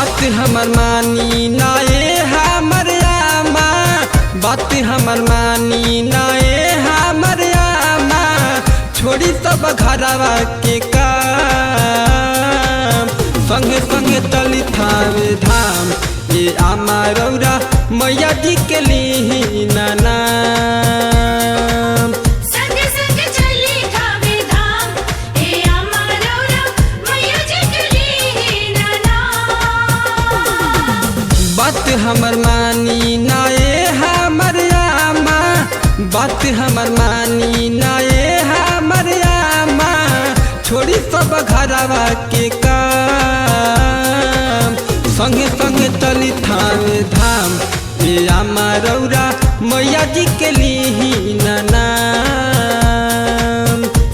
बात हमर मानी नाए हमर आमा, बात हमर मानी नाए हमर आमा, छोड़ी सब घरवा के काम, संगे संगे चली थावे धाम, ये आमा रौरा मैया जी के लिए नाम। संगे संगे चली थावे धाम, ये आमा रौरा मैया जी के लिए नाम। बात हमर मानी नाए हमर आमा, बात हमर मानी नाए हमर आमा, छोड़ी सब घरवा के काम, संगे संगे चली थावे धाम, ये आमा रौरा मैया जी के लिए नाम।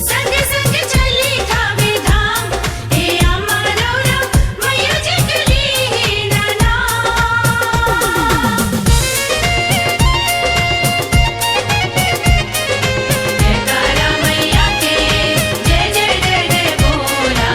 संगे संगे चली थावे धाम, ये आमा रौरा मैया जी के लिए नाम। जयकारा मैया के जय जय जय जय बोला।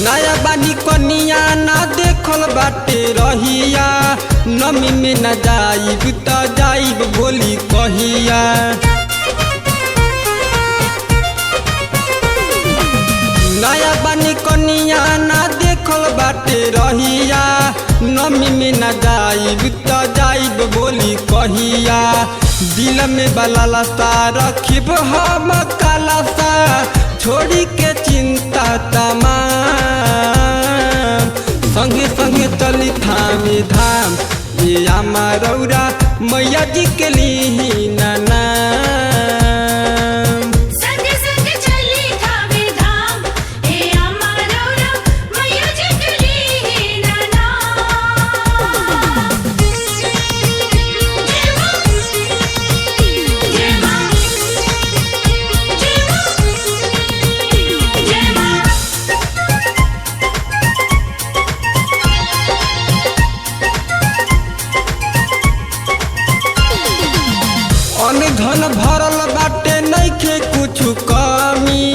नया बानी कनिया ना देखल बाटे रहिया, नमी में न जाइब त जाइब बोली कहिया। नया बानी कनिया ना देखल बाटे रहिया, नमी में न जाइब त जाइब बोली कहिया। दिल में बलाला सा रखिब हम कालासा, छोड़ी के चिंता तमाम, संगे संगे चली थामे धाम, ये आमा रौरा मैया जी के लिए नाम। संगे संगे चली थावे धाम, ये आमा रौरा मैया जी के लिए नाम। जय मां जय मां जय मां। अन धन भरल बाटे नइखे कुछु कमी,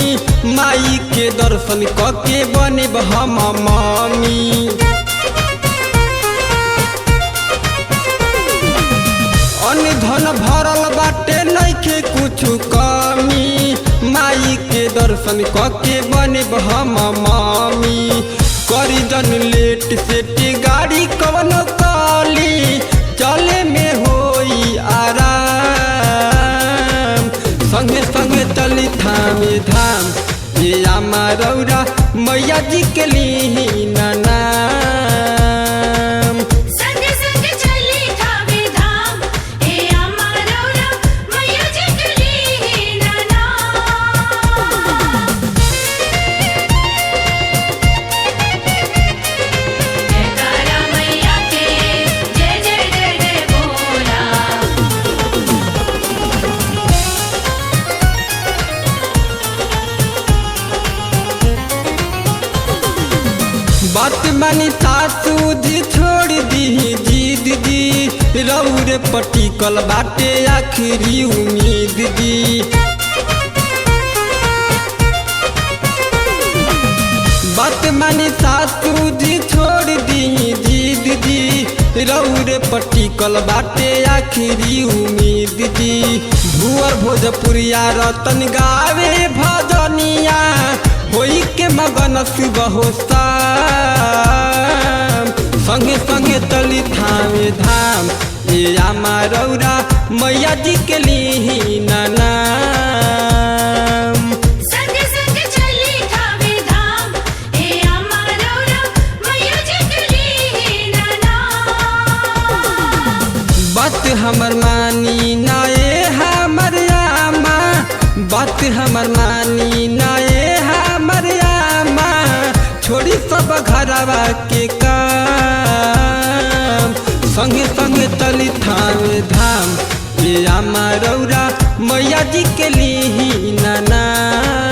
माई के दर्शन कके बने हम मामी। अन धन भरल बाटे नइखे कुछु कमी, माई के दर्शन कके बने हम मामी। करी जन लेट सेट गाड़ी कवन काली, चले में होई आराम, संगे संगे चली थामे धाम, ये आमा रौरा मैया जी के लिए नाम। संगे संगे चली थावे धाम, ये आमा रौरा मैया जी के लिए नाम। जयकारा मैया के जय जय जय जय बोला। बात मानी सासू जी छोड़ दी जीद दी, रौर पटिकल बाटे आखिरी उम्मीद दी। बात मानी सासू जी छोड़ दी जीद दी, रौर पटिकल बाटे आखिरी उम्मीद दी। भुअर भोजपुरिया रतन गावे भजनिया, होई के मगन सुबह शाम, संगे संगे चली थामे धाम, ये आमा रौरा मैया जी के लिए नाम। संगे संगे चली थावे धाम, ये आमा रौरा मैया जी के लिए नाम। बात हमर मानी नाए हमर आमा, बात हमर मानी नाए हमर आमा, छोड़ी सब घरवा के काम, संगे संगे चली थामे धाम, ये आमा रौरा मैया जी के लिए नाम।